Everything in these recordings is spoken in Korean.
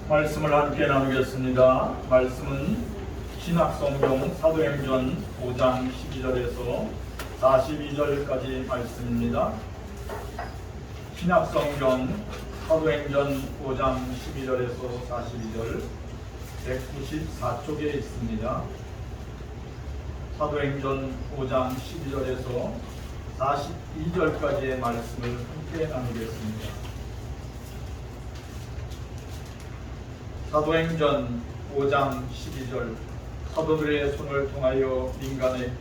말씀을 함께 나누겠습니다. 말씀은 신약성경 사도행전 5장 12절에서 42절까지 말씀입니다. 신약성경 사도행전 5장 12절에서 42절 194쪽에 있습니다. 사도행전 5장 12절에서 42절까지의 말씀을 함께 나누겠습니다. 사도행전 5장 12절 사도들의 손을 통하여 민간의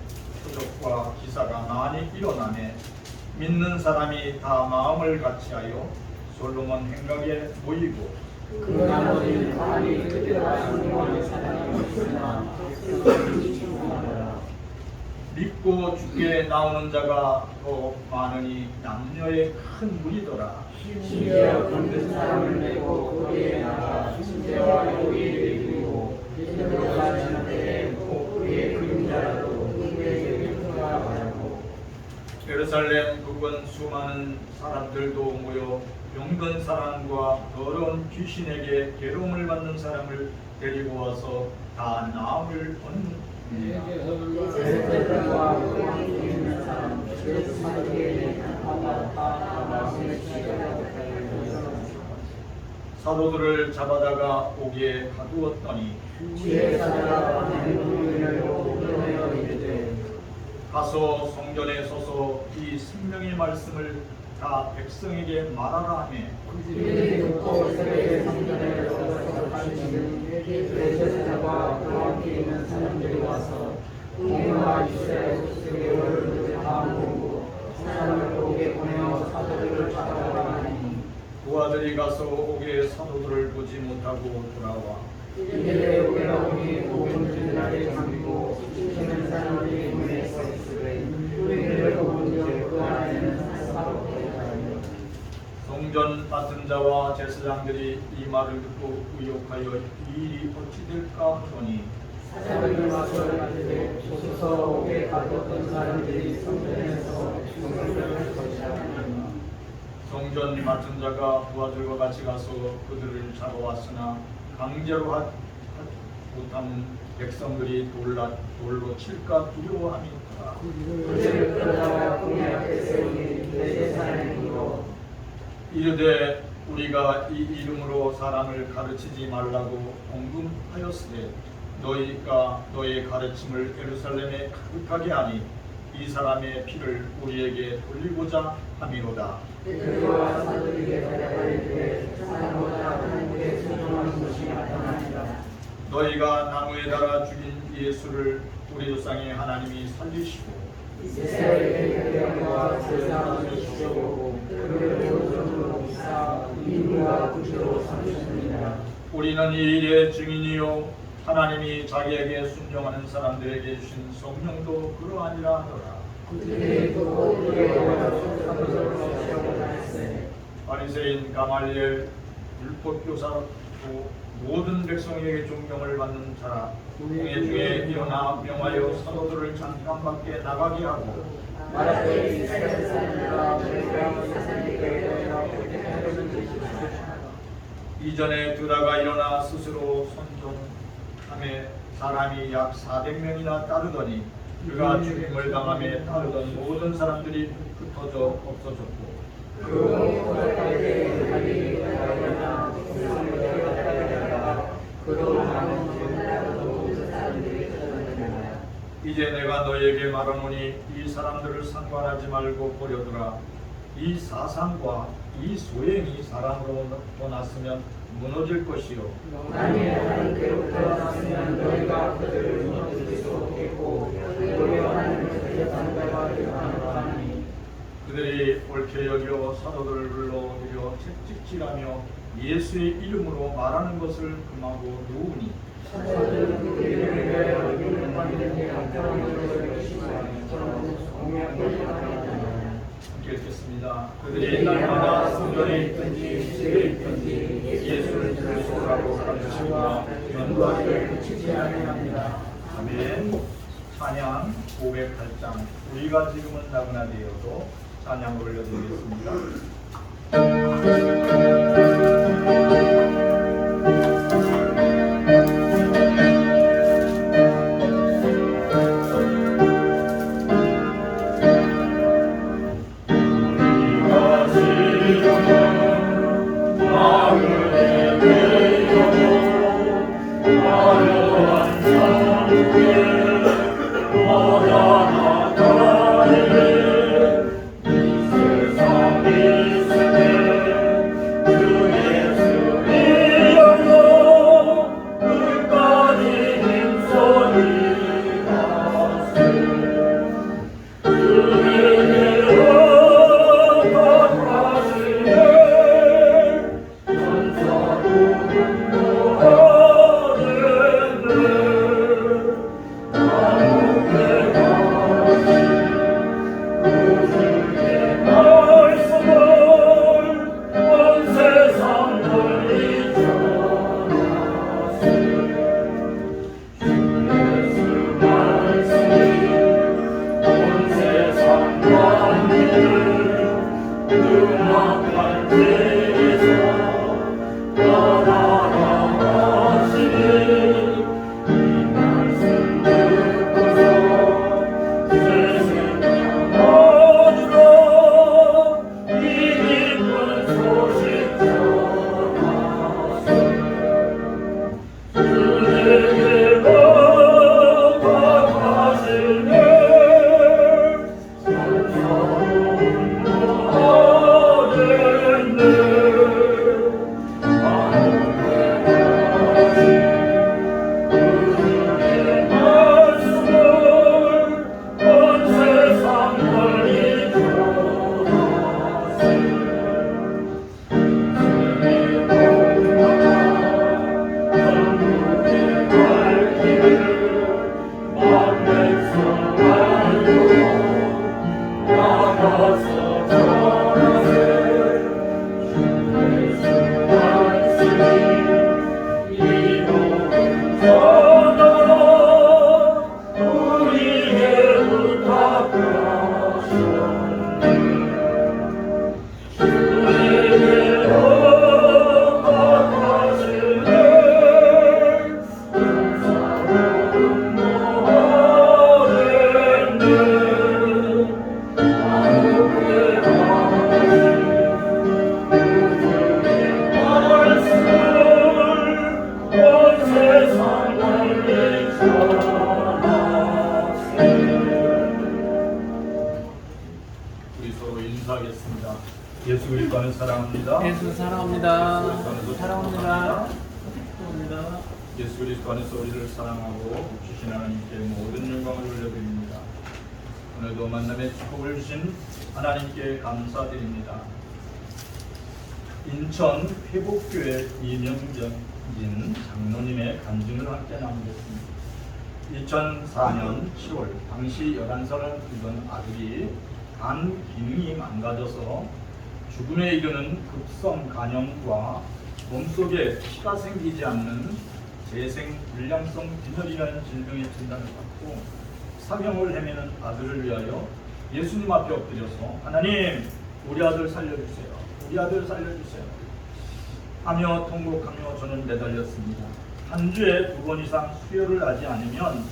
표적과 기사가 많이 일어나매 믿는 사람이 다 마음을 같이하여 솔로몬 행각에 모이고 그 나머지 많이 그대로 순종하는 사람이 없으나 믿고 주께 나오는 자가 더 많으니 남녀의 큰 무리더라. 심지어 병든 사람을 메고 거리에 나가 침대와 요리를 이루고 힘으로 가시는 때에 그의 그림자라도 그에게 평가하고 예루살렘 북은 수많은 사람들도 모여 병든 사람과 더러운 귀신에게 괴로움을 받는 사람을 데리고 와서 다 나음을 얻는 사도들을 잡아다가 옥에 가두었더니 가서 성전에 서서 이 생명의 말씀을 다 백성에게 말하라 하며 대제사장과 그와 함께 있는 사람들이 와서 공의와 이스라엘 소식의 원을 다 모으고 사람을 옥에 보내어 사도들을 잡아가라 하니 그 아들이 가서 옥에 사도들을 보지 못하고 돌아와 이들의 옥에 나오니 옥은 들날에 잠기고 지키는 사람들이 문에 서 있으되 우리들을 보은즉 그 안에는 사도들이 성전 맡은 자와 제사장들이 이 말을 듣고 의혹하여 이 일이 어찌 될까 하더니 사자들이 와서 이르되 소서 옥에 가뒀던 사람들이 성전에서 죽음을 것이라. 성전 맡은 자가 부하들과 같이 가서 그들을 잡아왔으나 강제로 하지 못하는 백성들이 돌로 칠까 두려워함이더라. 그들을 끌어다가 공회 앞에 세우니 대제사장이므로 이르되 우리가 이 이름으로 사람을 가르치지 말라고 공금하였으되 너희가 너의 가르침을 예루살렘에 가득하게 하니 이 사람의 피를 우리에게 돌리고자 함이로다. 그들과 사도들에게 대답하되 사람보다 하나님께 순종하는 것이 나타나니라. 너희가 나무에 달아 죽인 예수를 우리 조상의 하나님이 살리시고 이스라엘의 영광과 제사장을 주시고 그를 보존으로 비사 인과 구주로 삼으셨느니라. 우리는 이 일의 증인이요 하나님이 자기에게 순종하는 사람들에게 주신 성령도 그러하니라 하더라. 그들이 또 우리의 사도들로 세워졌으니 바리새인 가말리엘 율법교사도 모든 백성에게 존경을 받는 자라. 공회 중에 일어나 명하여 사도들을 잠깐 밖에 나가게 하고 말하되 이스라엘 사람들과 우리가 사사님께 이전에 두다가 일어나 스스로 선전함에 사람이 약 400명이나 따르더니 그가 죽임을 당함에 따르던 모든 사람들이 흩어져 없어졌고 이제 내가 너희에게 말하노니 이 사람들을 상관하지 말고 버려두라. 이 사상과 이 소행이 사람으로부터 났으면 무너질 것이요 만일 하나님께로부터 났으면 너희가 그들을 무너뜨릴 수 없겠고 너희와 하나님의 대제사장과 교환하니 그들이 옳게 여겨 사도들을 불러들여 채찍질하며 예수의 이름으로 말하는 것을 금하고 놓으니 사도들은 그들을 위하여 이름받는 데 안전한 것을 열심히 공약을 하였느니라. 함께 읽겠습니다. 그들이 날마다 성전에 있든지 집에 있든지 예수를 그리스도라고 가르치고 전도하기를 그치지 아니합니다. 아멘. 찬양 508장 우리가 지금은 나그나 되어도 찬양을 올려드리겠습니다. 예수 그리스도를 사랑합니다. 예수 사랑합니다. 사랑합니다. 사랑합니다. 예수 그리스도 안에서 우리를 사랑하고 주신 하나님께 모든 영광을 올려드립니다. 오늘도 만남의 축복을 주신 하나님께 감사드립니다. 인천 회복교회 이명진 장로님의 간증을 함께 나누겠습니다. 2004년 7월 당시 11살을 두던 아들이 간 기능이 망가져서 죽음에 이르는 급성 간염과 몸속에 피가 생기지 않는 재생불량성 빈혈이라는 질병의 진단을 받고 사경을 헤매는 아들을 위하여 예수님 앞에 엎드려서 하나님 우리 아들 살려주세요. 우리 아들 살려주세요. 하며 통곡하며 저는 매달렸습니다. 한 주에 2번 이상 수혈을 하지 않으면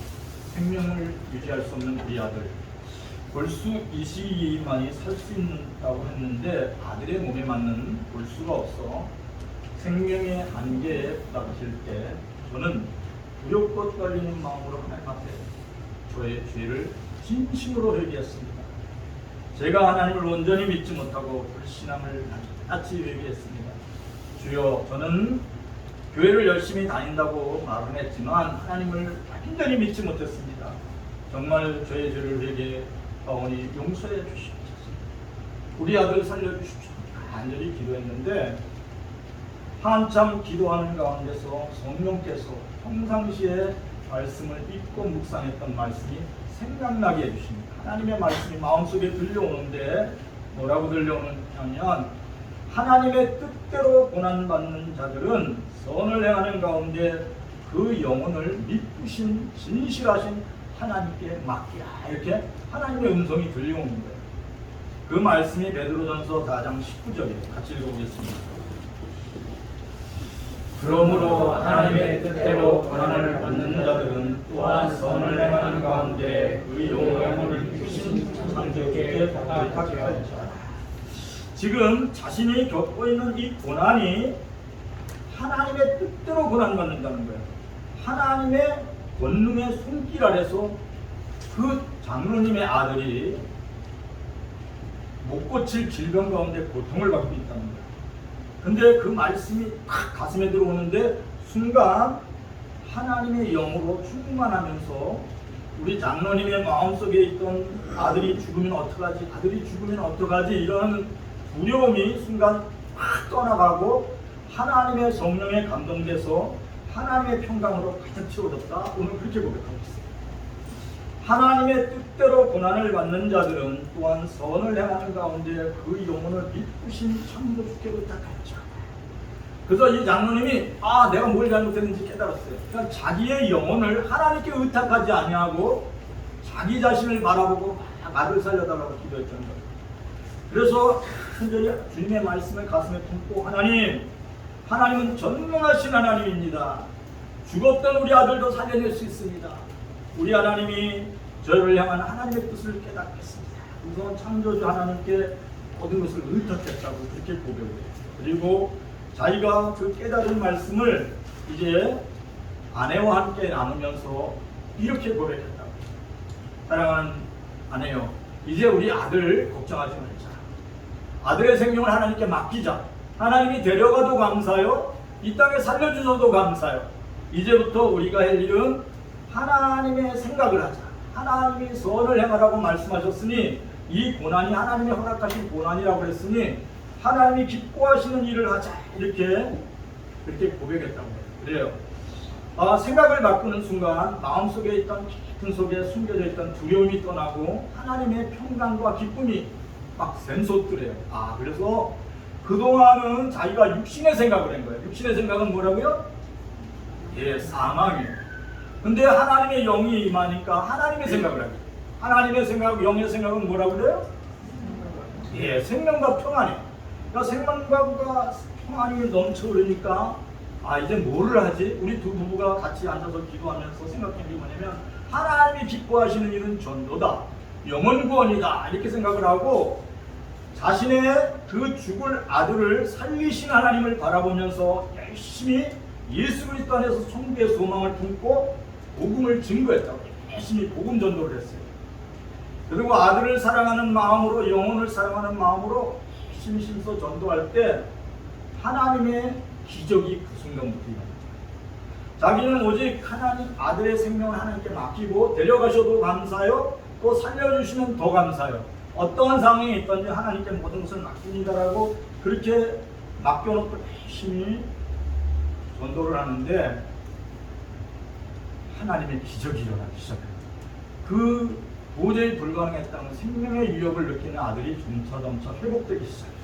생명을 유지할 수 없는 우리 아들. 골수 22만이 살 수 있다고 했는데 아들의 몸에 맞는 골수가 없어 생명의 한계에 부닥칠 때 저는 두렵고 떨리는 마음으로 하나님 앞에 저의 죄를 진심으로 회개했습니다. 제가 하나님을 온전히 믿지 못하고 불신앙을 낱낱이 회개했습니다. 주여, 저는 교회를 열심히 다닌다고 말은 했지만 하나님을 완전히 믿지 못했습니다. 정말 저의 죄를 회개하오니 용서해 주시옵소서. 우리 아들 살려주십시오. 간절히 기도했는데 한참 기도하는 가운데서 성령께서 평상시에 말씀을 읽고 묵상했던 말씀이 생각나게 해주십니다. 하나님의 말씀이 마음속에 들려오는데 뭐라고 들려오느냐면 하나님의 뜻대로 고난받는 자들은 선을 행하는 가운데 그 영혼을 믿으신 진실하신 하나님께 맡기라, 이렇게 하나님의 음성이 들려오는 거예요. 그 말씀이 베드로전서 4장 19절이에요. 같이 읽어보겠습니다. 그러므로 하나님의 뜻대로 고난을 받는 자들은 또한 선을 행하는 가운데 그 영혼을 믿으신 창조주께 부탁하게 하자. 지금 자신이 겪고 있는 이 고난이 하나님의 뜻대로 고난받는다는 거예요. 하나님의 권능의 손길 아래서 그 장로님의 아들이 못 고칠 질병 가운데 고통을 받고 있다는 거예요. 근데 그 말씀이 탁 가슴에 들어오는데 순간 하나님의 영으로 충만하면서 우리 장로님의 마음속에 있던 아들이 죽으면 어떡하지? 아들이 죽으면 어떡하지? 이런 두려움이 순간 확 떠나가고 하나님의 성령에 감동돼서 하나님의 평강으로 가득 채워졌다. 오늘 그렇게 고백하고 있어요. 하나님의 뜻대로 고난을 받는 자들은 또한 선을 행하는 가운데 그 영혼을 믿으신 창조주께 부탁하였죠. 그래서 이 장로님이 내가 뭘 잘못했는지 깨달았어요. 그러니까 자기의 영혼을 하나님께 의탁하지 아니하고 자기 자신을 바라보고 아들 살려달라고 기도했던 거예요. 그래서 간절히 주님의 말씀을 가슴에 품고 하나님은 전능하신 하나님입니다. 죽었던 우리 아들도 살려낼 수 있습니다. 우리 하나님이 저를 향한 하나님의 뜻을 깨닫겠습니다. 우선 창조주 하나님께 모든 것을 의탁했다고 그렇게 고백을 해요. 그리고 자기가 그 깨달은 말씀을 이제 아내와 함께 나누면서 이렇게 고백했다고. 사랑하는 아내요, 이제 우리 아들 걱정하지 말자. 아들의 생명을 하나님께 맡기자. 하나님이 데려가도 감사요, 이 땅에 살려주셔도 감사요. 이제부터 우리가 할 일은 하나님의 생각을 하자. 하나님이 선을 행하라고 말씀하셨으니 이 고난이 하나님의 허락하신 고난이라고 했으니 하나님이 기뻐하시는 일을 하자. 이렇게 고백했다고 해요. 그래요. 생각을 바꾸는 순간 마음속에 있던 깊은 속에 숨겨져 있던 두려움이 떠나고 하나님의 평강과 기쁨이 막 샘솟더래요. 그래서 그동안은 자기가 육신의 생각을 한 거예요. 육신의 생각은 뭐라고요? 사망이에요. 근데 하나님의 영이 임하니까 하나님의 생각을 하게. 하나님의 생각, 영의 생각은 뭐라고 그래요? 생명과 평안이에요. 그러니까 생명과 평안이 넘쳐 흐르니까 이제 뭐를 하지? 우리 두 부부가 같이 앉아서 기도하면서 생각한 게 뭐냐면 하나님이 기뻐하시는 일은 전도다, 영혼 구원이다, 이렇게 생각을 하고 자신의 그 죽을 아들을 살리신 하나님을 바라보면서 열심히 예수 그리스도 안에서 성부의 소망을 품고 복음을 증거했다고. 열심히 복음 전도를 했어요. 그리고 아들을 사랑하는 마음으로, 영혼을 사랑하는 마음으로 심심서 전도할 때 하나님의 기적이 그 순간부터 일어납니다. 자기는 오직 하나님 아들의 생명을 하나님께 맡기고 데려가셔도 감사요, 또 살려주시면 더 감사요. 어떠한 상황에 있든지 하나님께 모든 것을 맡깁니다라고 그렇게 맡겨놓고 열심히 전도를 하는데 하나님의 기적이 일어나기 시작해요. 그 도저히 불가능했다는 생명의 위협을 느끼는 아들이 점차 회복되기 시작했어요.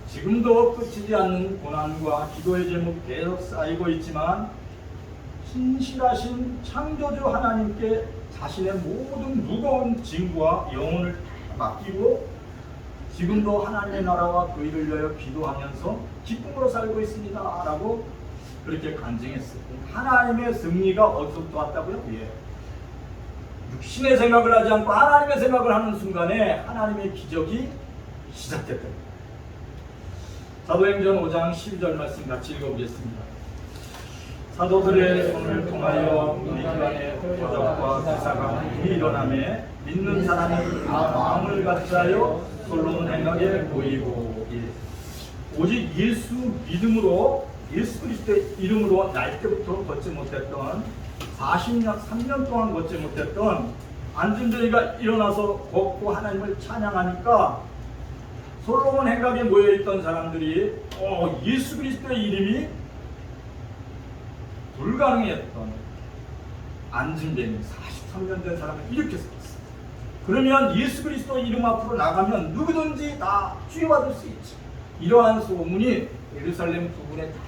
지금도 끝이지 않는 고난과 기도의 제목이 계속 쌓이고 있지만 신실하신 창조주 하나님께 자신의 모든 무거운 짐과 영혼을 다 맡기고 지금도 하나님의 나라와 그 일을 위하여 기도하면서 기쁨으로 살고 있습니다 라고 그렇게 간증했어요. 하나님의 승리가 어디서부터 왔다고요? 예. 육신의 생각을 하지 않고 하나님의 생각을 하는 순간에 하나님의 기적이 시작됐다. 사도행전 5장 12절 말씀 같이 읽어보겠습니다. 사도들의 손을 통하여 우리 기간에 표적과 기사가 일어나매 믿는 사람이 다 마음을 같이 하여 솔로몬 행각에 보이고, 오직 예수 믿음으로 예수 그리스도의 이름으로 날 때부터 걷지 못했던 3년 동안 걷지 못했던 안진들이가 일어나서 걷고 하나님을 찬양하니까 솔로몬 행각에 모여있던 사람들이 예수 그리스도의 이름이 불가능했던 안진뱅이 43년 된 사람을 이렇게 썼어요. 그러면 예수 그리스도 이름 앞으로 나가면 누구든지 다 치유받을 수 있지. 이러한 소문이 예루살렘 부근에 다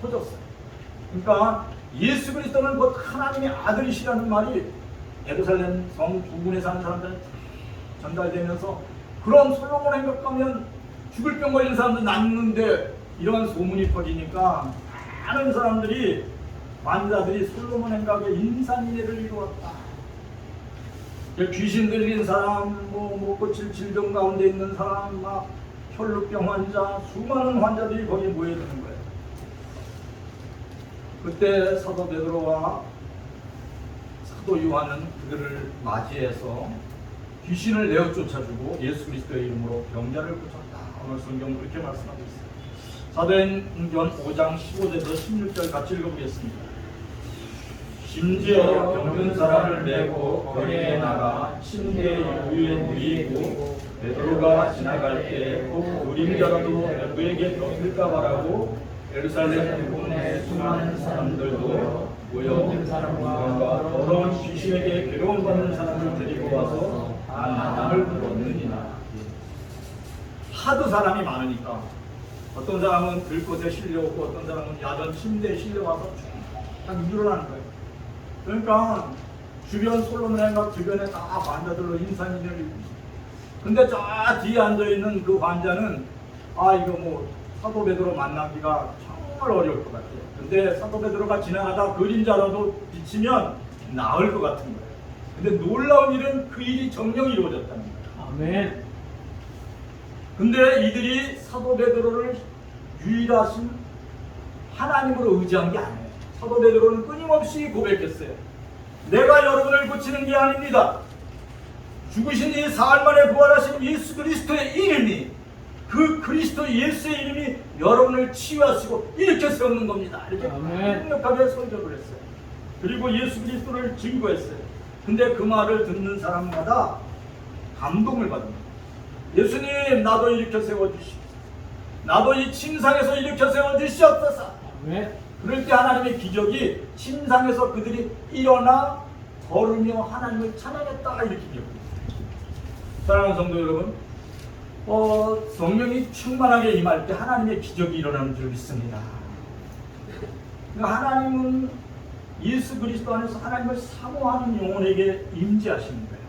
퍼졌어요. 그러니까 예수 그리스도는 곧 하나님의 아들이시라는 말이 예루살렘 성 부근에 사는 사람들한테 전달되면서 그럼 솔로몬 행각 가면 죽을 병 걸린 사람들 낫는데 이러한 소문이 퍼지니까 많은 사람들이 환자들이 솔로몬 행각에 인산인해를 이루었다. 귀신 들린 사람, 못 고칠 질병 가운데 있는 사람, 막 혈루병 환자, 수많은 환자들이 거기에 모여드는 거예요. 그때 사도 베드로와 사도 요한은 그들을 맞이해서 귀신을 내어 쫓아주고 예수 그리스도의 이름으로 병자를 고쳤다. 오늘 성경 그렇게 말씀하고 있어요. 사도행전 5장 15절에서 16절 같이 읽어보겠습니다. 심지어 병든 사람을 메고 거리에 나가 침대 위에 누이고 베드로가 지나갈 때 꼭 그림자라도 누구에게 덮일까 바라고 예루살렘 부근의 수많은 사람들도 모여 사람과 더러운 귀신에게 괴로움 받는 사람을 데리고 와서 안함을 얻느니라. 하도 사람이 많으니까 어떤 사람은 들곳에 실려오고 어떤 사람은 야전 침대에 실려와서 딱 일어나는 거예요. 그러니까 주변 솔로몬 행각 주변에 다 환자들로 인산인해를 입고, 근데 저 뒤에 앉아있는 그 환자는 이거 사도 베드로 만나기가 정말 어려울 것 같아요. 근데 사도 베드로가 지나가다 그림자라도 비치면 나을 것 같은 거예요. 근데 놀라운 일은 그 일이 정녕 이루어졌다는 거예요. 아멘. 근데 이들이 사도 베드로를 유일하신 하나님으로 의지한 게 아니에요. 사도 베드로는 끊임없이 고백했어요. 내가 여러분을 고치는 게 아닙니다. 죽으신 지 사흘 만에 부활하신 예수 그리스도의 이름이, 그 그리스도 예수의 이름이 여러분을 치유하시고 이렇게 세우는 겁니다. 이렇게 강력하게 설교를 했어요. 그리고 예수 그리스도를 증거했어요. 근데 그 말을 듣는 사람마다 감동을 받습니다. 예수님, 나도 일으켜 세워주시옵소서. 나도 이 침상에서 일으켜 세워주시옵소서. 그럴 때 하나님의 기적이 침상에서 그들이 일어나 걸으며 하나님을 찬양했다 이렇게 기록합니다. 사랑하는 성도 여러분, 성령이 충만하게 임할 때 하나님의 기적이 일어나는 줄 믿습니다. 하나님은 예수 그리스도 안에서 하나님을 사모하는 영혼에게 임재하시는 거예요.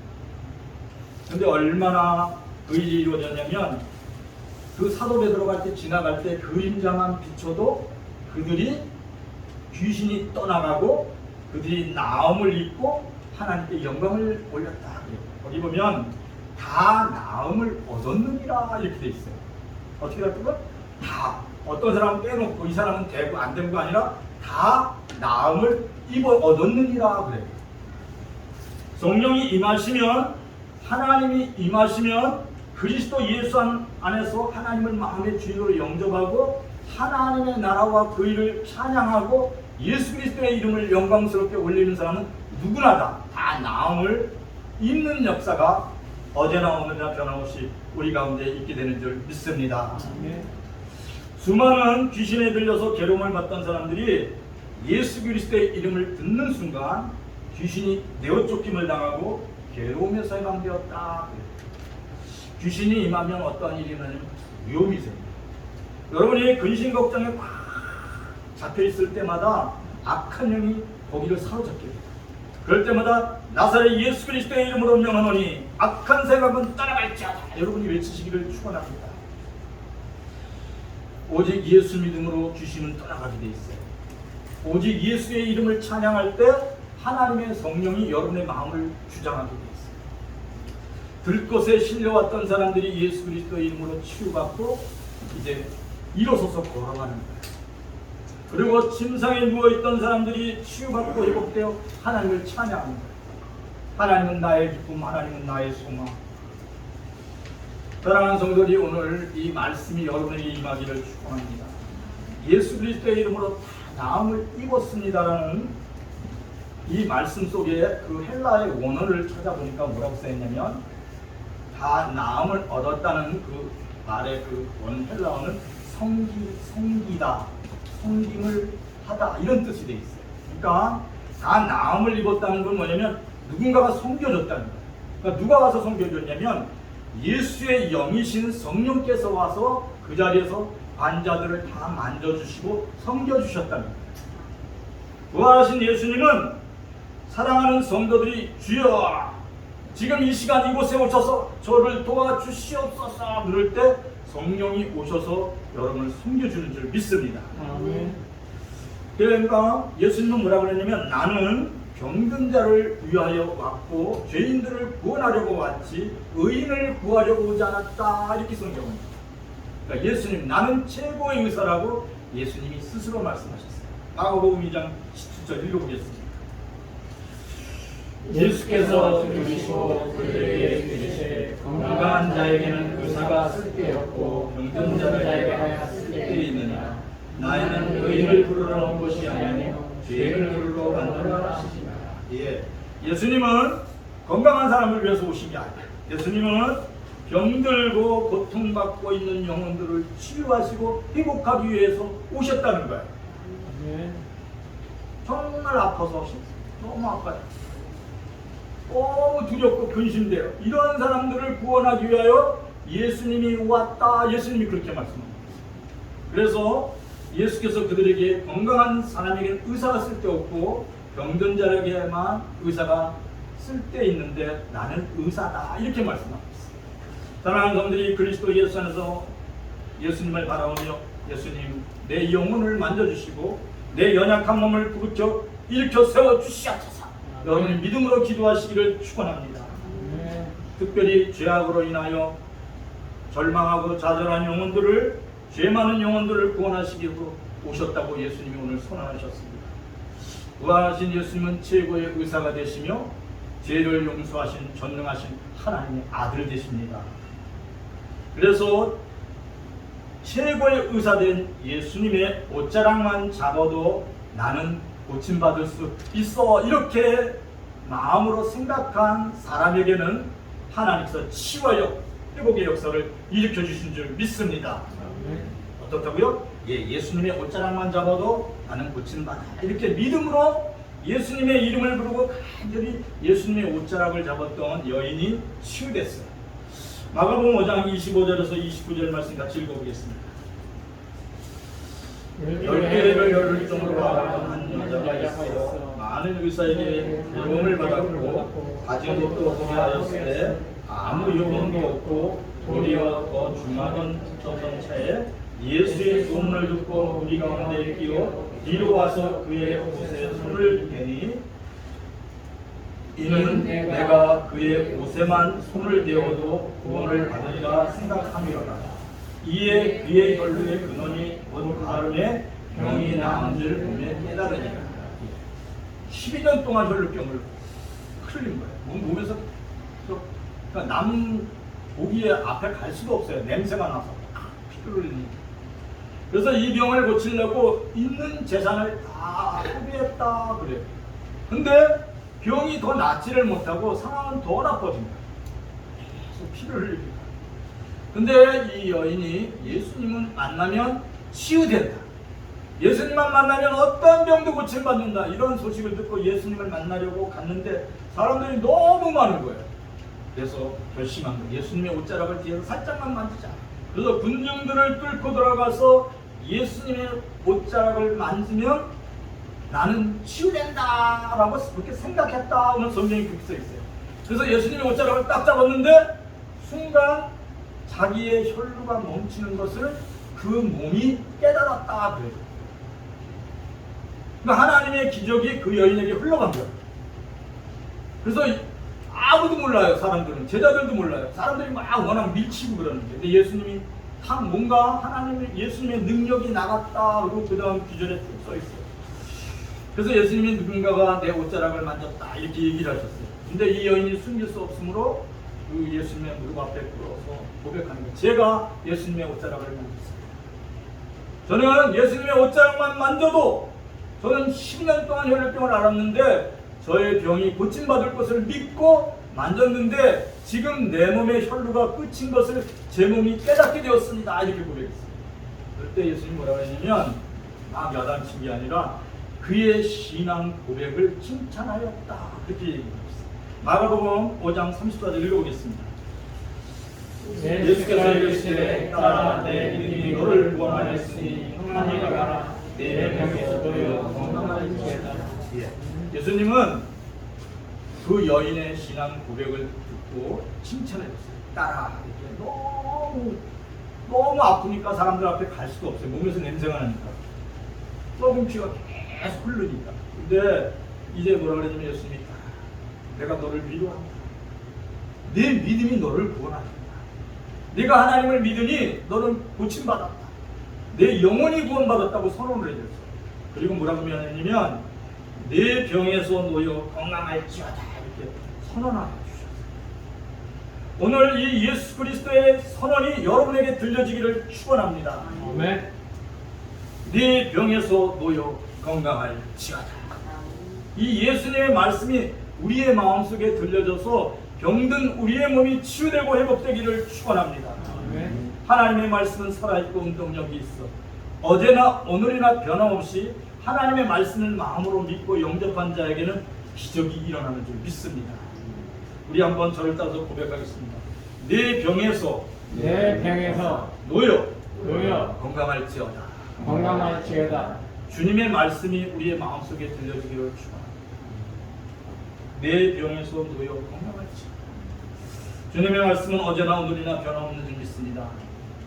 그런데 얼마나 그 일이 이루어졌냐면 그 사도 베드로가 지나갈 때 그림자만 비춰도 그들이 귀신이 떠나가고 그들이 나음을 입고 하나님께 영광을 올렸다. 거기 보면 다 나음을 얻었느니라 이렇게 돼 있어요. 어떻게 될까요? 다. 어떤 사람은 빼놓고 이 사람은 되고 안 된 거 아니라 다 나음을 입어 얻었느니라 그래요. 성령이 임하시면, 하나님이 임하시면 그리스도 예수 안에서 하나님을 마음의 주인으로 영접하고 하나님의 나라와 그 일을 찬양하고 예수 그리스도의 이름을 영광스럽게 올리는 사람은 누구나 다 나음을 입는 역사가 어제나 오늘이나 변함없이 우리 가운데 있게 되는 줄 믿습니다. 수많은 귀신에 들려서 괴로움을 받던 사람들이 예수 그리스도의 이름을 듣는 순간 귀신이 내어 쫓김을 당하고 괴로움에서 해방되었다. 귀신이 임하면 어떠한 일이 일어나냐면 위험이 생깁니다. 여러분이 근심 걱정에 꽉 잡혀있을 때마다 악한 영이 거기를 사로잡게 됩니다. 그럴 때마다 나사렛 예수 그리스도의 이름으로 명하노니 악한 생각은 떠나갈지어다. 여러분이 외치시기를 축원합니다. 오직 예수 믿음으로 귀신은 떠나가게 돼 있어요. 오직 예수의 이름을 찬양할 때 하나님의 성령이 여러분의 마음을 주장하게 돼 있어요. 들것에 실려왔던 사람들이 예수 그리스도의 이름으로 치유받고 이제 일어서서 걸어가는 거예요. 그리고 침상에 누워있던 사람들이 치유받고 회복되어 하나님을 찬양하는 거예요. 하나님은 나의 기쁨, 하나님은 나의 소망. 사랑하는 성도들이, 오늘 이 말씀이 여러분에게 임하기를 축원합니다. 예수 그리스도의 이름으로 다 나음을 입었습니다라는 이 말씀 속에 그 헬라의 원어를 찾아보니까 뭐라고 써있냐면, 다 나음을 얻었다는 그 말의 그 원 헬라어는 섬기다, 섬김을 하다, 이런 뜻이 돼 있어요. 그러니까 다 나음을 입었다는 건 뭐냐면 누군가가 섬겨줬다는 거예요. 그러니까 누가 와서 섬겨줬냐면 예수의 영이신 성령께서 와서 그 자리에서 환자들을 다 만져주시고 섬겨주셨다는 거예요. 부활하신 예수님은 사랑하는 성도들이 주여 지금 이 시간 이곳에 오셔서 저를 도와주시옵소서 그럴 때 성령이 오셔서 여러분을 섬겨주는 줄 믿습니다. 그러니까 예수님은 뭐라고 그랬냐면, 나는 병든 자를 위하여 왔고 죄인들을 구원하려고 왔지 의인을 구하려고 오지 않았다, 이렇게 성경합니다. 그러니까 예수님, 나는 최고의 의사라고 예수님이 스스로 말씀하셨어요. 마가복음 2장 17절 읽어보겠습니다. 예수께서 들으시고 그들에게 이르시되 건강한 자에게는 의사가 쓸데없고 병든 자에게는 쓸데있느냐. 나에는 의인을 부르러 온 것이 아니며 죄인을 부르러 왔노라 하시니라. 예, 예수님은 건강한 사람을 위해서 오신 게 아니에요. 예수님은 병들고 고통받고 있는 영혼들을 치유하시고 회복하기 위해서 오셨다는 거예요. 정말 아파서 너무 아파요. 너무 두렵고 근심돼요. 이런 사람들을 구원하기 위하여 예수님이 왔다. 예수님이 그렇게 말씀합니다. 그래서 예수께서 그들에게 건강한 사람에게는 의사가 쓸데없고 병든 자에게만 의사가 쓸데있는데 나는 의사다, 이렇게 말씀합니다. 사랑하는 성도들이, 그리스도 예수 안에서 예수님을 바라보며 예수님 내 영혼을 만져주시고 내 연약한 몸을 부르켜 일으켜 세워주시옵소서. 여러분이 믿음으로 기도하시기를 축원합니다. 특별히 죄악으로 인하여 절망하고 좌절한 영혼들을, 죄 많은 영혼들을 구원하시기로 오셨다고 예수님이 오늘 선언하셨습니다. 부활하신 예수님은 최고의 의사가 되시며 죄를 용서하신 전능하신 하나님의 아들 되십니다. 그래서 최고의 의사된 예수님의 옷자락만 잡아도 나는 고침받을 수 있어, 이렇게 마음으로 생각한 사람에게는 하나님께서 치유하여 회복의 역사를 일으켜 주신 줄 믿습니다. 어떻다고요? 예, 예수님의 옷자락만 잡아도 나는 고침받아, 이렇게 믿음으로 예수님의 이름을 부르고 간절히 예수님의 옷자락을 잡았던 여인이 치유됐어요. 마가복음 5장 25절에서 29절 말씀 같이 읽어보겠습니다. 10개를 열을 정도로 한 여자가 있어 많은 의사에게 도움을 받았고 가진 것도 소개하였을 때 아무 요금도 없고 도리어 더 중하던 차에 예수의 소문을 듣고 우리 가운데 끼어 뒤로 와서 그의 옷에 손을 대니 이는 내가 그의 옷에만 손을 대어도 구원을 받으리라 생각함이로다. 이에 그의 혈루의 근원이 곧 가름에 병이 나은 줄 보며 깨달으니라. 12년 동안 혈루병을 흘린 거예요. 몸에서 그러니까 거기에 앞에 갈 수도 없어요. 냄새가 나서 피를 흘리니까. 그래서 이 병을 고치려고 있는 재산을 다 소비했다 그래요. 근데 병이 더 낫지를 못하고 상황은 더 나빠집니다. 계속 피를 흘립니다. 근데 이 여인이 예수님을 만나면 치유된다, 예수님만 만나면 어떤 병도 고침받는다, 이런 소식을 듣고 예수님을 만나려고 갔는데 사람들이 너무 많은 거예요. 그래서 결심한 거예요. 예수님의 옷자락을 뒤에서 살짝만 만지자. 그래서 군중들을 뚫고 들어가서 예수님의 옷자락을 만지면 나는 치유된다 라고 그렇게 생각했다 하면 성경이 그렇게 써 있어요. 그래서 예수님의 옷자락을 딱 잡았는데 순간 자기의 혈루가 멈추는 것을 그 몸이 깨달았다 그래요. 그러니까 하나님의 기적이 그 여인에게 흘러간 거예요. 그래서 아무도 몰라요. 사람들은, 제자들도 몰라요. 사람들이 막 워낙 밀치고 그러는데, 근데 예수님이 뭔가 하나님의 예수님의 능력이 나갔다 그러고 그 다음 기절에 쭉 써 있어요. 그래서 예수님이 누군가가 내 옷자락을 만졌다 이렇게 얘기를 하셨어요. 근데 이 여인이 숨길 수 없으므로 그 예수님의 무릎 앞에 꿇어서 고백하는 거예요. 제가 예수님의 옷자락을 만졌어요. 저는 예수님의 옷자락만 만져도 저는 10년 동안 혈류병을 앓았는데 저의 병이 고침받을 것을 믿고 만졌는데 지금 내 몸의 혈루가 끝인 것을 제 몸이 깨닫게 되었습니다. 이렇게 고백했어요. 그때 예수님이 뭐라고 했냐면 막 야단친 게 아니라 그의 신앙 고백을 칭찬하였다. 그렇게 얘기했어요. 마가복음 5장 30절을 읽어보겠습니다. 예수께서 이르시되 따라 내 믿음이 너를 구원하였으니 평안히 가라 내 병에서 너여 건강하리이다. 예수님은 그 여인의 신앙 고백을 듣고 칭찬해줬어요. 따라 이렇게 너무 아프니까 사람들 앞에 갈 수도 없어요. 몸에서 냄새가 나니까 썩은 피가 계속 흐르니까. 근데 이제 뭐라 그러냐면 예수님이 내가 너를 위로한다. 내 믿음이 너를 구원한다. 네가 하나님을 믿으니 너는 고침받았다. 내 영혼이 구원받았다고 선언을 해줬어요. 그리고 뭐라고 하냐면 내 병에서 놓여 건강할지어다 이렇게 선언하여 주셨어요. 오늘 이 예수 그리스도의 선언이 여러분에게 들려지기를 축원합니다. 아멘. 네 병에서 놓여 건강할지어다. 이 예수님의 말씀이 우리의 마음속에 들려져서 병든 우리의 몸이 치유되고 회복되기를 축원합니다. 아멘. 하나님의 말씀은 살아있고 운동력이 있어 어제나 오늘이나 변함없이 하나님의 말씀을 마음으로 믿고 영접한 자에게는 기적이 일어나는 줄 믿습니다. 우리 한번 저를 따라서 고백하겠습니다. 내 병에서 놓여 건강할지어다. 건강할지어다. 주님의 말씀이 우리의 마음속에 들려지기를 축원합니다. 내 병에서 놓여 건강할지어다. 주님의 말씀은 어제나 오늘이나 변함없는 줄 믿습니다.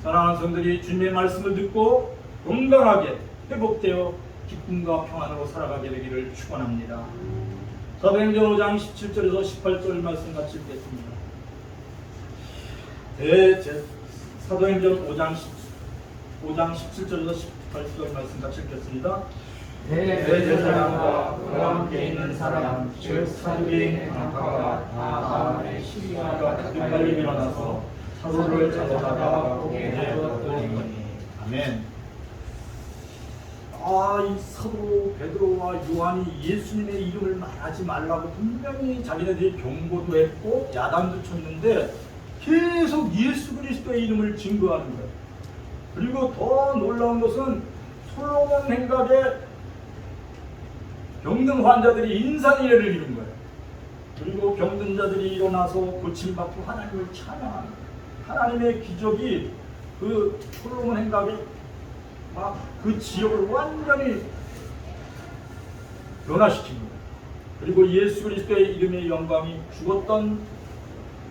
사랑하는 성들이 주님의 말씀을 듣고 건강하게 회복되어 기쁨과 평안으로 살아가게 되기를 축원합니다. 사도행전 5장 17절에서 18절 말씀 같이 읽겠습니다. 사도행전 5장 17절에서 18절 말씀 같이 읽겠습니다. 대제사장과 그와 함께 있는 사람 즉 사두개인 강파가 다 가문의 시기가 빨리 일어나서 사도를 잡아다가 고개 내었더니 아멘. 이 사도 베드로와 요한이 예수님의 이름을 말하지 말라고 분명히 자기네들이 경고도 했고 야단도 쳤는데 계속 예수 그리스도의 이름을 증거하는 거예요. 그리고 더 놀라운 것은 솔로몬 행각에 병든 환자들이 인산이례를 이룬 거예요. 그리고 병든 자들이 일어나서 고침받고 하나님을 찬양하는 거예요. 하나님의 기적이 그 솔로몬 행각에 막 그 지역을 완전히 변화시킨 거예요. 그리고 예수 그리스도의 이름의 영광이 죽었던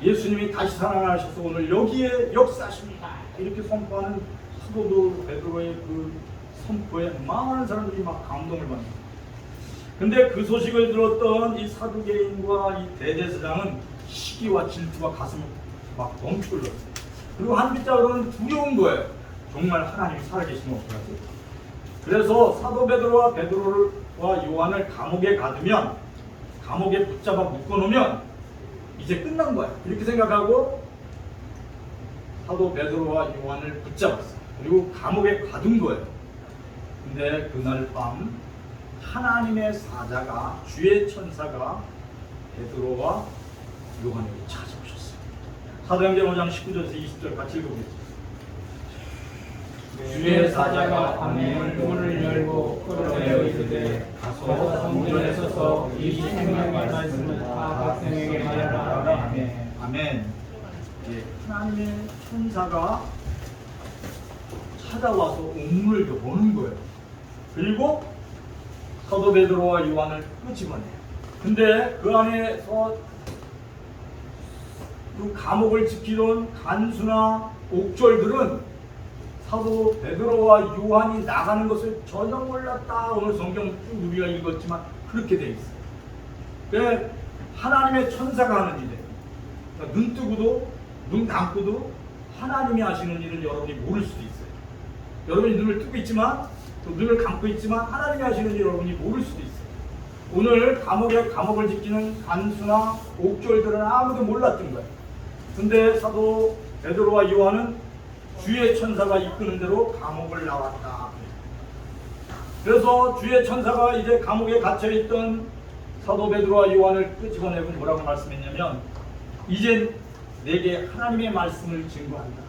예수님이 다시 살아나셔서 오늘 여기에 역사하십니다. 이렇게 선포하는 사도 베드로의 그 선포에 많은 사람들이 막 감동을 받는 거예요. 근데 그 소식을 들었던 이 사두개인과 이 대제사장은 시기와 질투가 가슴을 막 멈춰올렸어요. 그리고 한 글자로는 두려운 거예요. 정말 하나님이 살아계시면 어떡하지? 그래서 사도 베드로와 요한을 감옥에 가두면, 감옥에 붙잡아 묶어놓으면 이제 끝난 거야. 이렇게 생각하고 사도 베드로와 요한을 붙잡았어요. 그리고 감옥에 가둔 거예요. 근데 그날 밤 하나님의 사자가, 주의 천사가 베드로와 요한에게 찾아오셨어요. 사도행전 5장 19절에서 20절 같이 읽어보겠습니다. 주의 사자가 밤에 문을 열고 끌어내어 이르되 가서 성전에 서서 이 생명의 말씀을 다 백성에게 말하라. 아멘. 아멘. 예, 하나님의 천사가 찾아와서 옥문을 여는 거예요. 그리고 사도 베드로와 요한을 끄집어내요. 근데 그 안에서 그 감옥을 지키던 간수나 옥졸들은 사도 베드로와 요한이 나가는 것을 전혀 몰랐다. 오늘 성경 쭉 우리가 읽었지만 그렇게 돼 있어요. 그 하나님의 천사가 하는 일이에요. 그러니까 눈 뜨고도 눈 감고도 하나님이 하시는 일을 여러분이 모를 수도 있어요. 여러분이 눈을 뜨고 있지만 또 눈을 감고 있지만 하나님이 하시는 일을 여러분이 모를 수도 있어요. 오늘 감옥을 지키는 간수나 옥졸들은 아무도 몰랐던 거예요. 근데 사도 베드로와 요한은 주의 천사가 이끄는 대로 감옥을 나왔다. 그래서 주의 천사가 이제 감옥에 갇혀있던 사도 베드로와 요한을 끄집어내고 뭐라고 말씀했냐면, 이제 내게 하나님의 말씀을 증거한다.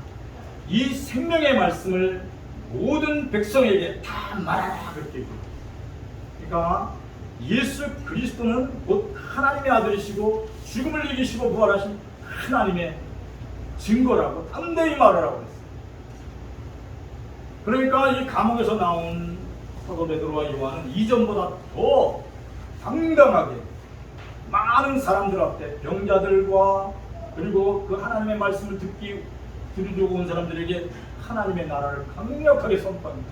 이 생명의 말씀을 모든 백성에게 다 말하라. 그렇게 얘기해요. 그러니까 예수 그리스도는 곧 하나님의 아들이시고 죽음을 이기시고 부활하신 하나님의 증거라고 담대히 말하라고 했어요. 그러니까 이 감옥에서 나온 사도 베드로와 요한은 이전보다 더 당당하게 많은 사람들 앞에, 병자들과 그리고 그 하나님의 말씀을 들으려고 온 사람들에게 하나님의 나라를 강력하게 선포합니다.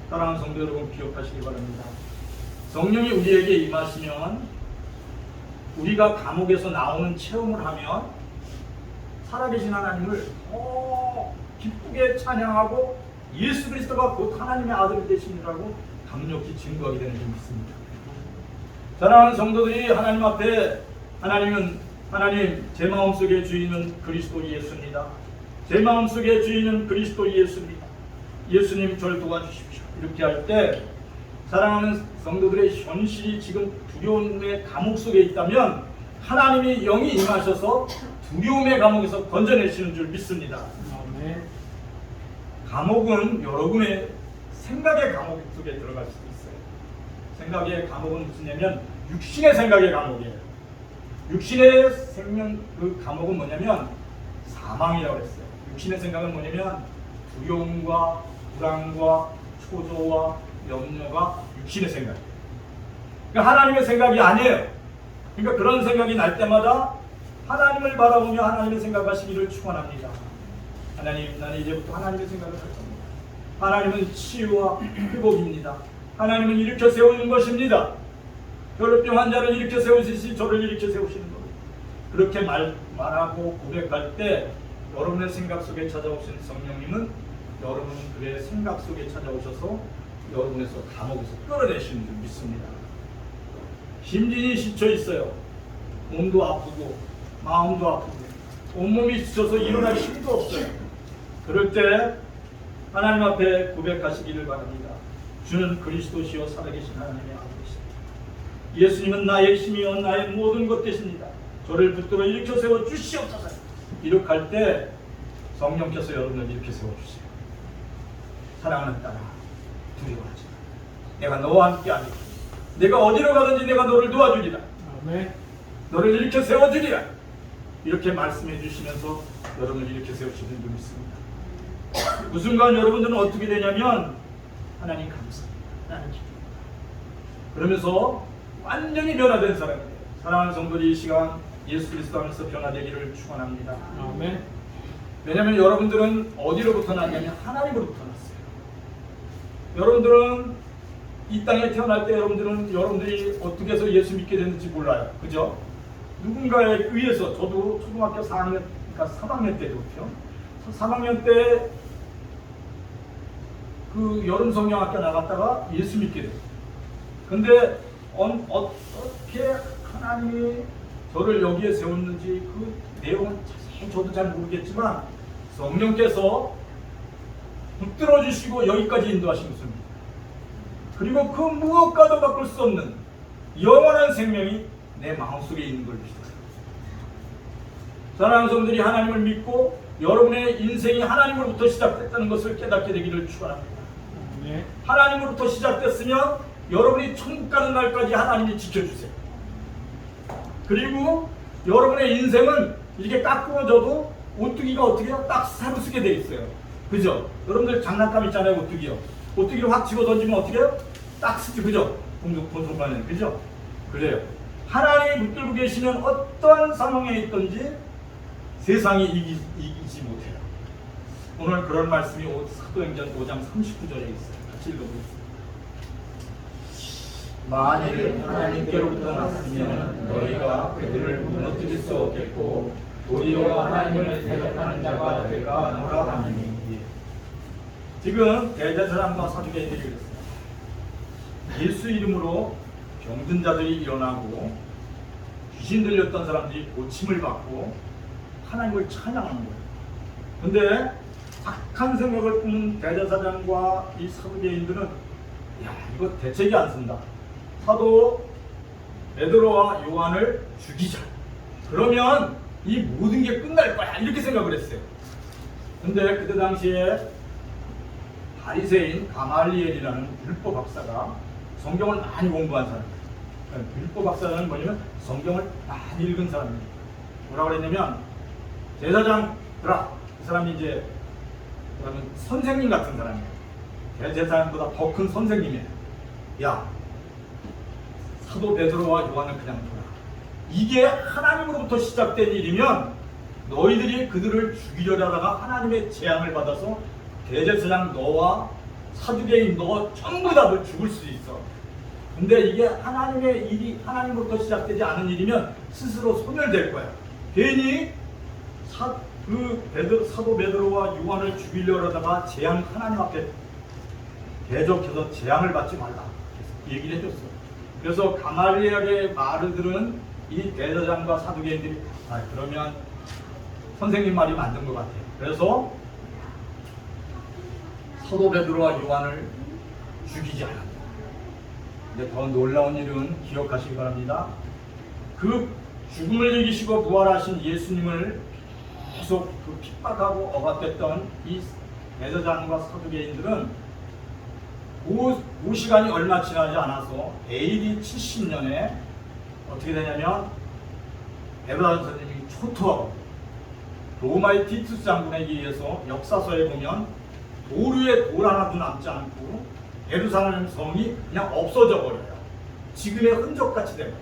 사랑하는 성도 여러분, 기억하시기 바랍니다. 성령이 우리에게 임하시면, 우리가 감옥에서 나오는 체험을 하면 살아계신 하나님을 더 기쁘게 찬양하고 예수 그리스도가 곧 하나님의 아들이 되시니라고 강력히 증거하게 되는 줄 믿습니다. 사랑하는 성도들이 하나님 앞에, 하나님 제 마음속의 주인은 그리스도 예수입니다. 제 마음속의 주인은 그리스도 예수입니다. 예수님 저를 도와주십시오. 이렇게 할 때 사랑하는 성도들의 현실이 지금 두려움의 감옥 속에 있다면 하나님이 영이 임하셔서 두려움의 감옥에서 건져내시는 줄 믿습니다. 아멘. 감옥은 여러분의 생각의 감옥 속에 들어갈 수도 있어요. 생각의 감옥은 무슨냐면 육신의 생각의 감옥이에요. 육신의 생명 그 감옥은 뭐냐면 사망이라고 했어요. 육신의 생각은 뭐냐면 두려움과 불안과 초조와 염려가 육신의 생각이에요. 그러니까 하나님의 생각이 아니에요. 그러니까 그런 생각이 날 때마다 하나님을 바라보며 하나님의 생각하시기를 축원합니다. 하나님, 나는 이제부터 하나님의 생각을 할 겁니다. 하나님은 치유와 회복입니다. 하나님은 일으켜 세우는 것입니다. 혈루병 환자를 일으켜 세우시듯이 저를 일으켜 세우시는 겁니다. 그렇게 말하고 고백할 때 여러분의 생각 속에 찾아오신 성령님은 여러분 그의 생각 속에 찾아오셔서 여러분에서 감옥에서 끌어내시는 줄 믿습니다. 심진이 지쳐 있어요. 몸도 아프고 마음도 아프고 온몸이 지쳐서 일어날 힘도 없어요. 그럴 때 하나님 앞에 고백하시기를 바랍니다. 주는 그리스도시요 살아계신 하나님의 아들이십니다. 예수님은 나의 힘이요 나의 모든 것 되십니다. 저를 붙들어 일으켜 세워 주시옵소서. 이렇게 할 때 성령께서 여러분을 일으켜 세워주세요. 사랑하는 딸아, 두려워하지 마. 내가 너와 함께하리라. 내가 어디로 가든지 내가 너를 도와주리라. 아멘. 너를 일으켜 세워주리라. 이렇게 말씀해 주시면서 여러분을 일으켜 세우시는 줄 믿습니다. 그 순간 여러분들은 어떻게 되냐면 하나님 감사합니다. 하나님 기쁩니다. 그러면서 완전히 변화된 사람이 돼요. 사랑하는 성도들이 이 시간 예수 그리스도 안에서 변화되기를 축원합니다. 아멘. 왜냐하면 여러분들은 어디로부터 났냐면 하나님으로부터 났어요. 여러분들은 이 땅에 태어날 때 여러분들이 어떻게 해서 예수 믿게 됐는지 몰라요. 그죠? 누군가에 의해서, 저도 초등학교 4학년, 그러니까 3학년 때도요. 3학년 때 그 여름 성경학교 나갔다가 예수 믿게 됐어요. 근데 어떻게 하나님이 저를 여기에 세웠는지 그 내용은 자세히 저도 잘 모르겠지만 성령께서 붙들어 주시고 여기까지 인도하신 것입니다. 그리고 그 무엇과도 바꿀 수 없는 영원한 생명이 내 마음속에 있는 걸 믿습니다. 사랑하는 성도들이 하나님을 믿고 여러분의 인생이 하나님으로부터 시작됐다는 것을 깨닫게 되기를 축원합니다. 하나님으로부터 시작됐으면 여러분이 천국 가는 날까지 하나님이 지켜주세요. 그리고 여러분의 인생은 이렇게 깎아져도 오뚜기가 어떻게 해요? 딱 새로 쓰게 돼 있어요. 그죠? 여러분들 장난감 있잖아요. 오뚜기요. 오뚜기를 확 집어 던지면 어떻게 해요? 딱 쓰지. 그죠? 본성간에. 그죠? 그래요. 하나님이 붙들고 계시면 어떠한 상황에 있든지 세상이 이기지 못해요. 오늘 그런 말씀이 사도행전 5장 39절에 있어요. 같이 읽어보겠습니다. 만일 하나님께로부터 났으면 너희가 그들을 무너뜨릴 수 없겠고 도리어 하나님을 대적하는 자가 될까 하노라 하느니. 지금 대제사장과 사두개인들이 그랬어요. 예수 이름으로 병든 자들이 일어나고 귀신 들렸던 사람들이 고침을 받고 하나님을 찬양하는 거예요. 근데 악한 생각을 품은 대제사장과 이 사두개인들은 야, 이거 대책이 안 쓴다. 사도 베드로와 요한을 죽이자. 그러면 이 모든 게 끝날 거야. 이렇게 생각을 했어요. 근데 그때 당시에 바리새인 가말리엘이라는 율법 박사가 성경을 많이 공부한 사람이에요. 율법 박사는 뭐냐면 성경을 많이 읽은 사람입니다. 뭐라고 그랬냐면 제사장들아, 그 사람이 이제 그러면 선생님 같은 사람이에요. 대제사장보다 더 큰 선생님이에요. 야, 사도 베드로와 요한은 그냥 둬라. 이게 하나님으로부터 시작된 일이면 너희들이 그들을 죽이려고 하다가 하나님의 재앙을 받아서 대제사장 너와 사두개인 너 전부 다 죽을 수 있어. 근데 이게 하나님의 일이 하나님으로부터 시작되지 않은 일이면 스스로 소멸될 거야. 괜히 사도 베드로와 요한을 죽이려고 하다가 재앙 하나님 앞에 대적해서 재앙을 받지 말라 얘기를 해줬어. 그래서 가말리엘의 말을 들은 이 대제사장과 사두개인들이 그러면 선생님 말이 맞는 것 같아요. 그래서 사도 베드로와 요한을 죽이지 않았다. 근데 더 놀라운 일은 기억하시기 바랍니다. 그 죽음을 이기시고 부활하신 예수님을 계속 그 핍박하고 억압했던 이 대제사장과 사두개인들은 그 시간이 얼마 지나지 않아서 AD 70년에 어떻게 되냐면 베드로 선생님이 초토하고 로마의 티투스 장군에게 의해서 역사서에 보면 돌 위에 돌 하나도 남지 않고 예루살렘 성이 그냥 없어져 버려요. 지금의 흔적같이 돼요.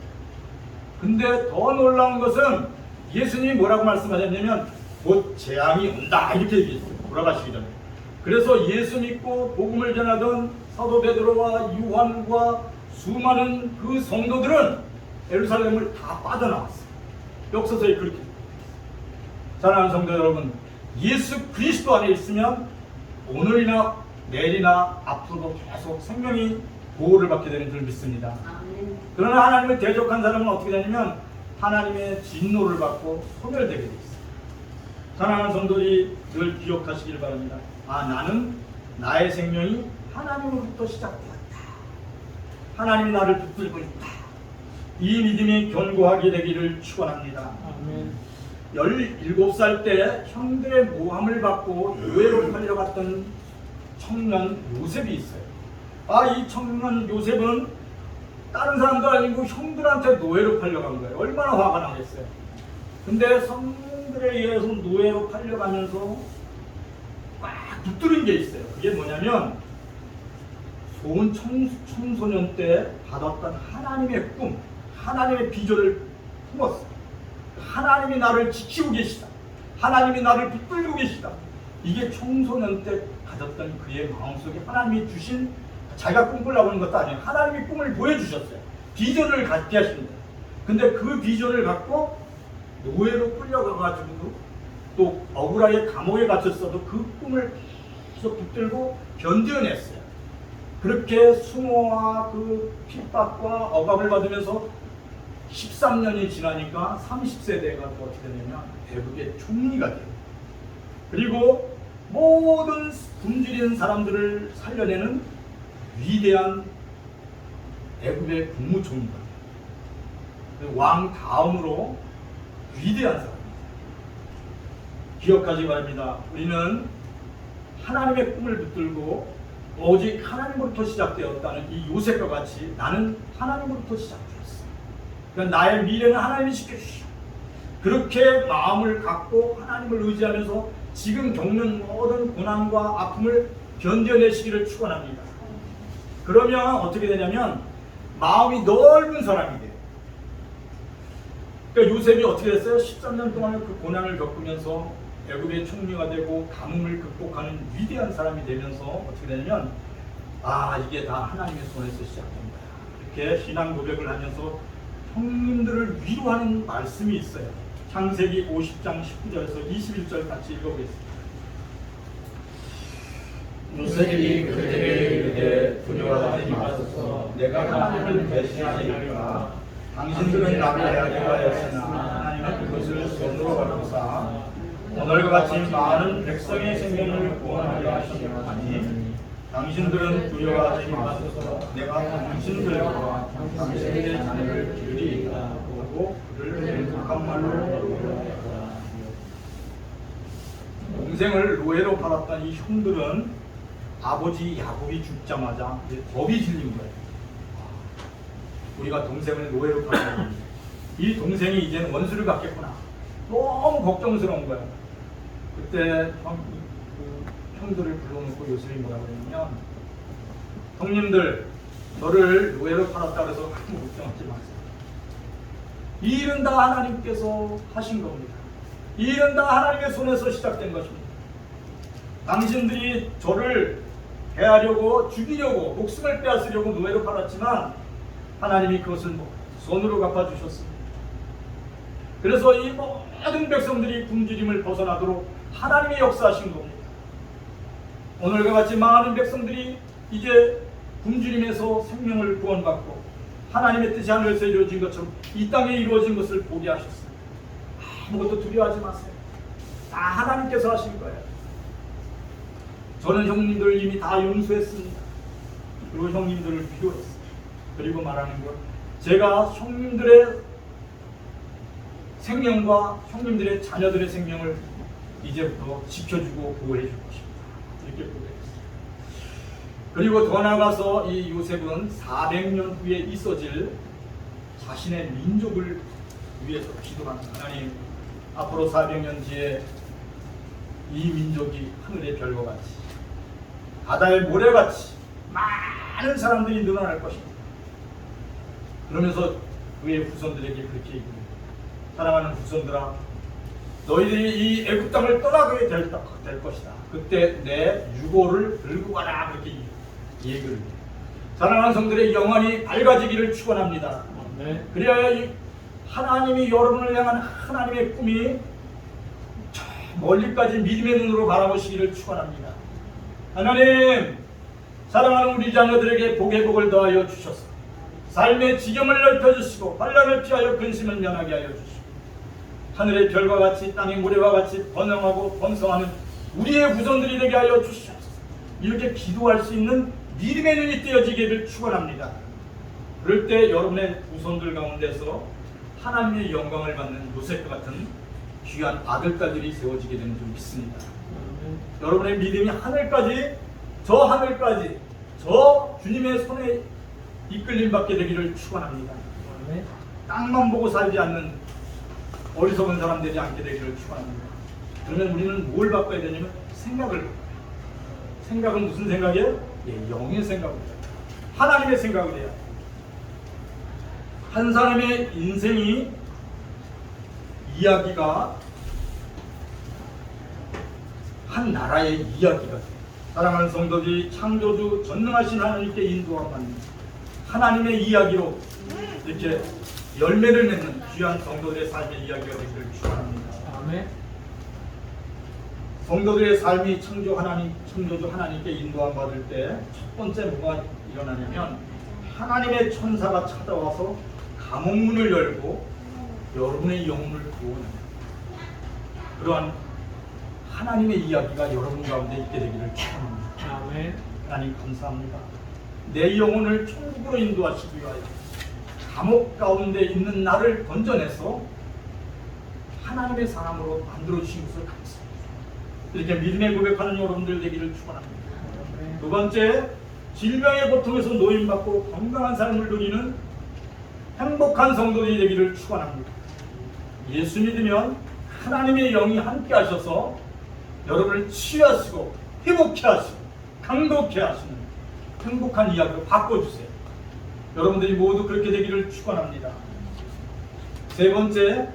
근데 더 놀라운 것은 예수님이 뭐라고 말씀하셨냐면 곧 재앙이 온다 이렇게 얘기했어요. 돌아가시기 전에. 그래서 예수 믿고 복음을 전하던 사도 베드로와 요한과 수많은 그 성도들은 예루살렘을 다 빠져나왔어요. 역사서에 그렇게. 사랑하는 성도 여러분, 예수 그리스도 안에 있으면 오늘이나 내일이나 앞으로도 계속 생명이 보호를 받게 되는 줄 믿습니다. 그러나 하나님을 대적한 사람은 어떻게 되냐면 하나님의 진노를 받고 소멸되게 되어 있어요. 사랑하는 성도들이 늘 기억하시길 바랍니다. 나는 나의 생명이 하나님으로부터 시작되었다. 하나님이 나를 붙들고 있다. 이 믿음이 견고하게 되기를 축원합니다. 17살 때 형들의 모함을 받고 노예로 팔려갔던 청년 요셉이 있어요. 이 청년 요셉은 다른 사람도 아니고 형들한테 노예로 팔려간 거예요. 얼마나 화가 나겠어요. 근데 성들에 의해서 노예로 팔려가면서 꽉 붙들은 게 있어요. 그게 뭐냐면 좋은 청소년 때 받았던 하나님의 꿈, 하나님의 비전을 품었어요. 하나님이 나를 지키고 계시다. 하나님이 나를 붙들고 계시다. 이게 청소년 때 가졌던 그의 마음속에 하나님이 주신, 자기가 꿈꾸려고 하는 것도 아니에요. 하나님이 꿈을 보여주셨어요. 비전을 갖게 하십니다. 근데 그 비전을 갖고 노예로 끌려가가지고 또 억울하게 감옥에 갇혔어도 그 꿈을 계속 붙들고 견뎌냈어요. 그렇게 수모와 그 핍박과 억압을 받으면서 13년이 지나니까 30세 돼가지고 어떻게 되냐면 대국의 총리가 돼요. 그리고 모든 굶주린 사람들을 살려내는 위대한 애굽의 국무총리다. 왕 다음으로 위대한 사람입니다. 기억하기 바랍니다. 우리는 하나님의 꿈을 붙들고 오직 하나님으로부터 시작되었다는 이 요셉과 같이 나는 하나님으로부터 시작되었어. 그러니까 나의 미래는 하나님이 지켜주시오. 그렇게 마음을 갖고 하나님을 의지하면서 지금 겪는 모든 고난과 아픔을 견뎌내시기를 축원합니다. 그러면 어떻게 되냐면 마음이 넓은 사람이 돼요. 그러니까 요셉이 어떻게 됐어요? 13년 동안 그 고난을 겪으면서 애굽의 총리가 되고 가뭄을 극복하는 위대한 사람이 되면서 어떻게 되냐면 이게 다 하나님의 손에서 시작된 거야. 이렇게 신앙 고백을 하면서 형님들을 위로하는 말씀이 있어요. 창세기 50장 19절에서 21절 같이 읽어보겠습니다. 요셉이 그들에게 이르되 두려워하지 마소서 내가 하나님을 배신하니까 당신들은 나를 해하게 하였으나 하나님은 그것을 손으로 바꾸사 오늘과 같이 많은 백성의 생명을 구원하려 하시니 당신들은 두려워하지 마소서 내가 당신들과 당신들의 자녀를 기르리이다 하고 그를 행복한 말로 동생을 노예로 팔았던 이 형들은 아버지 야곱이 죽자마자 이제 겁이 질린 거예요. 우리가 동생을 노예로 팔았다. 이 동생이 이제는 원수를 갖겠구나. 너무 걱정스러운 거예요. 그때 형들을 불러놓고 요셉이 뭐라고 했냐면 형님들 저를 노예로 팔았다 그래서 아무 걱정하지 마세요. 이 일은 다 하나님께서 하신 겁니다. 이 일은 다 하나님의 손에서 시작된 것입니다. 당신들이 저를 해하려고 죽이려고 목숨을 빼앗으려고 노예로 팔았지만 하나님이 그것을 손으로 갚아주셨습니다. 그래서 이 모든 백성들이 굶주림을 벗어나도록 하나님이 역사하신 겁니다. 오늘과 같이 많은 백성들이 이제 굶주림에서 생명을 구원받고 하나님의 뜻이 하늘에서 이루어진 것처럼 이 땅에 이루어진 것을 보게 하셨습니다. 아무것도 두려워하지 마세요. 다 하나님께서 하신 거예요. 저는 형님들을 이미 다 용서했습니다. 그리고 형님들을 위로했습니다. 그리고 말하는 것, 제가 형님들의 생명과 형님들의 자녀들의 생명을 이제부터 지켜주고 보호해 줄 것입니다. 이렇게 고백했습니다. 그리고 더 나아가서 이 요셉은 400년 후에 있어질 자신의 민족을 위해서 기도합니다. 하나님, 앞으로 400년 뒤에 이 민족이 하늘의 별과 같이 바다의 모래같이 많은 사람들이 늘어날 것입니다. 그러면서 그의 후손들에게 그렇게 얘기합니다. 사랑하는 후손들아, 너희들이 이 애굽 땅을 떠나게 될 것이다. 그때 내 유고를 들고 가라. 그렇게 얘기를 합니다. 사랑하는 성들의 영혼이 밝아지기를 축원합니다. 네. 그래야 이 하나님이 여러분을 향한 하나님의 꿈이 저 멀리까지 믿음의 눈으로 바라보시기를 축원합니다. 하나님, 사랑하는 우리 자녀들에게 복의 복을 더하여 주셔서 삶의 지경을 넓혀주시고 환난을 피하여 근심을 면하게 하여 주시고 하늘의 별과 같이 땅의 모래와 같이 번영하고 번성하는 우리의 후손들이 되게 하여 주시옵소서. 이렇게 기도할 수 있는 믿음의 눈이 띄어지기를 축원합니다. 그럴 때 여러분의 후손들 가운데서 하나님의 영광을 받는 요셉과 같은 귀한 아들딸들이 세워지게 되는 줄 믿습니다. 여러분의 믿음이 하늘까지 저 주님의 손에 이끌림 받게 되기를 축원합니다. 땅만 보고 살지 않는 어리석은 사람 되지 않게 되기를 축원합니다. 그러면 우리는 뭘 바꿔야 되냐면 생각을 바꿔요. 생각은 무슨 생각이에요? 영의 생각입니다. 하나님의 생각을 해야 돼요. 한 사람의 인생이 이야기가 한 나라의 이야기가 돼요. 사랑하는 성도들이 창조주 전능하신 하나님께 인도함받는 하나님의 이야기로 이렇게 열매를 맺는 귀한 성도들의 삶의 이야기가 되기를 축원합니다. 아멘. 성도들의 삶이 창조주 하나님께 인도함 받을 때 첫 번째 뭐가 일어나냐면 하나님의 천사가 찾아와서 감옥문을 열고 여러분의 영혼을 구원합니다. 그러한 하나님의 이야기가 여러분 가운데 있게 되기를 축원합니다. 아멘. 하나님 감사합니다. 내 영혼을 천국으로 인도하시기 위하여 감옥 가운데 있는 나를 건져내서 하나님의 사람으로 만들어주신 것을 감사합니다. 이렇게 믿음의 고백하는 여러분들 되기를 축원합니다. 두 번째, 질병의 고통에서 노임받고 건강한 삶을 누리는 행복한 성도들이 되기를 축원합니다. 예수 믿으면 하나님의 영이 함께 하셔서 여러분을 치유하시고 회복케 하시고 강독케 하시는 행복한 이야기로 바꿔주세요. 여러분들이 모두 그렇게 되기를 축원합니다. 세 번째,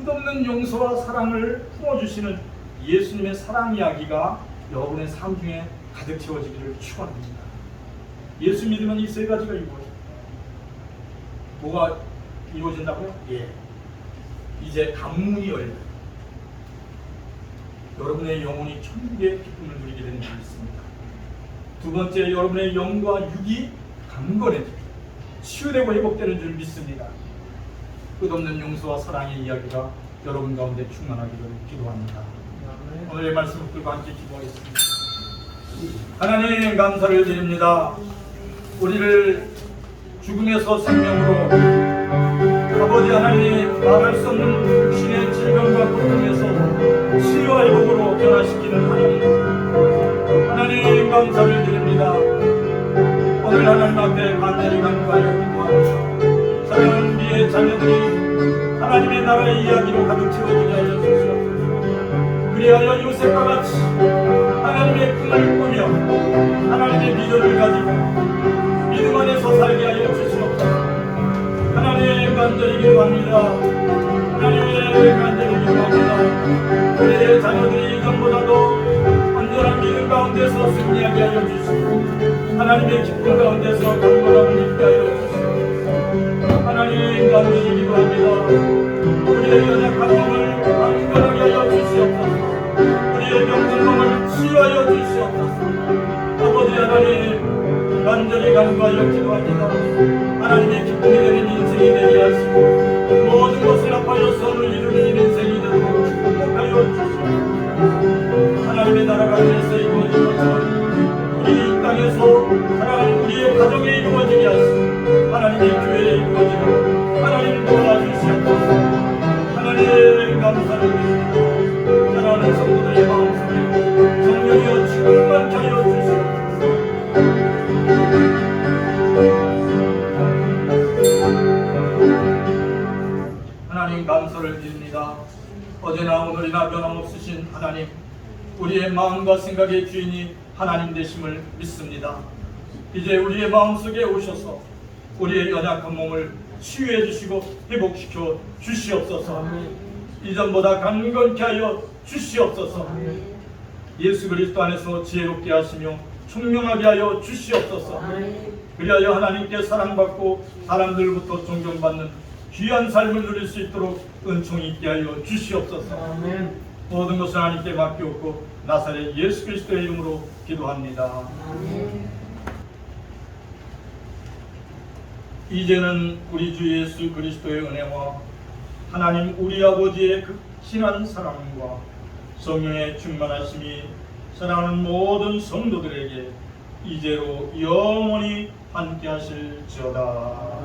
끝없는 용서와 사랑을 품어주시는 예수님의 사랑 이야기가 여러분의 삶 중에 가득 채워지기를 축원합니다. 예수 믿으면 이 세 가지가 이루어져요. 뭐가 이루어진다고요? 예. 이제 관문이 열려요. 여러분의 영혼이 천국의 기쁨을 누리게 되는 줄 믿습니다. 두 번째, 여러분의 영과 육이 강건해지고 치유되고 회복되는 줄 믿습니다. 끝없는 용서와 사랑의 이야기가 여러분 가운데 충만하기를 기도합니다. 오늘의 말씀을 들고 함께 기도하겠습니다. 하나님 감사를 드립니다. 우리를 죽음에서 생명으로, 아버지 하나님 말할 수 없는 육신의 질병과 고통에서 치유와 회복으로 변화시키는 하나님 감사를 드립니다. 오늘 하나님 앞에 간절히 간구하여 기도하옵소서. 사랑하는 우리의 자녀들이 하나님의 나라의 이야기로 가득 채워지게 하여 주시옵소서. 그리하여 요셉과 같이 하나님의 꿈을 꾸며 하나님의 비전을 가지고 믿음 안에서 살게 하여 주시옵소서. 하나님 간절히 기도합니다. 하나님 간절히 기도합니다. 우리의 자녀들이 이전보다도 온전한 믿음 가운데서 승리하게 하여 주시고 하나님의 기쁨 가운데서 강건함을 입게 하여 주시옵소서. 하나님 간절히 기도합니다. 우리의 연약한 몸을 강건하게 하여 주시옵소서. 우리의 병든 몸을 치유하여 주시옵소서. 아버지 하나님 간절히 간구하여 기도합니다. 하나님의 기쁨이 되는 인생이 되게 하시고 모든 것을 합하여 선을 이루는 인생이 되도록 축복하여 주시옵소서. 하나님의 나라가 위에서 이루어진 것처럼 우리 이 땅에서 사랑하는 우리의 가정에 이루어지게 하시고 하나님의 교회에 이루어지도록 하나님 도와주시옵소서. 하나님 감사를 드립니다. 사랑하는 성도들의 마음속에 성령이여 충만케 하여 주시옵소서. 하나님 감사를 드립니다. 어제나 오늘이나 변함없으신 하나님, 우리의 마음과 생각의 주인이 하나님 되심을 믿습니다. 이제 우리의 마음속에 오셔서 우리의 연약한 몸을 치유해 주시고 회복시켜 주시옵소서. 이전보다 강건케 하여 주시옵소서. 예수 그리스도 안에서 지혜롭게 하시며 총명하게 하여 주시옵소서. 그리하여 하나님께 사랑받고 사람들부터 존경받는 귀한 삶을 누릴 수 있도록 은총이 있게 하여 주시옵소서. 모든 것을 하나님께 맡기옵고 나사렛 예수 그리스도의 이름으로 기도합니다. 이제는 우리 주 예수 그리스도의 은혜와 하나님 우리 아버지의 극진한 사랑과 성령의 충만하심이 사랑하는 모든 성도들에게 이제로 영원히 함께 하실지어다.